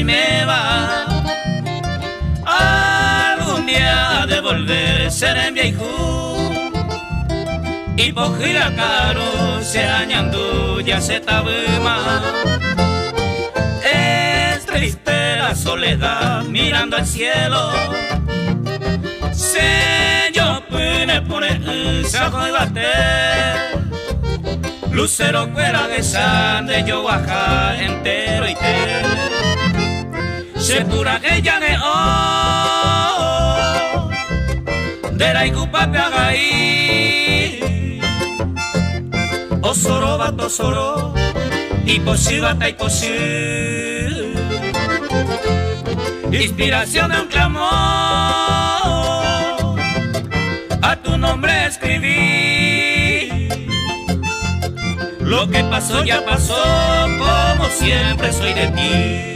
y me va. Algún día de volver seré viejo y por girar caro se añando ya se tabema. Es triste la soledad mirando al cielo. Se yo pude poner un saco y bater. Lucero fuera de sande yo baja entero y te. Se pura que ya ne o de la igupa peagaí. Osoro bato soro y posi bata y posi. Inspiración de un clamor, a tu nombre escribí. Lo que pasó ya pasó, como siempre soy de ti.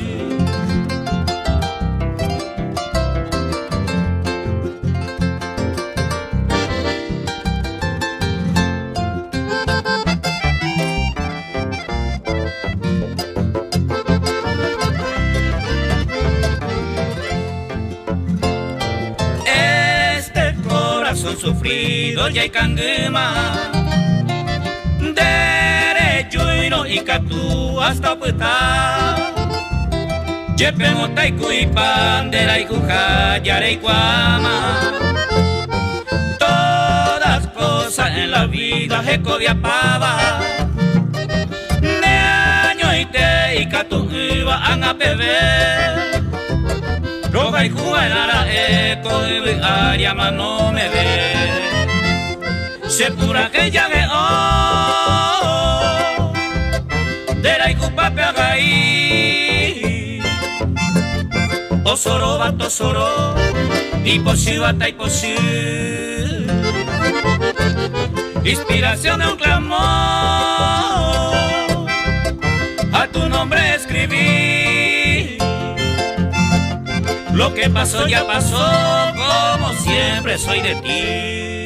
Son sufridos ya hay cangema derecho y no y catu hasta puta yepen taiku y pandera y cuja yare y guama. Todas cosas en la vida se cobia pava de año y te y catu iban a beber. Roja y juvenara eco y área no me ve. Se pura que ya ve oh de la igupa peagaí. Osoro bato soro y posi bata y posi. Inspiración de un clamor, a tu nombre escribí. Lo que pasó ya pasó, como siempre soy de ti.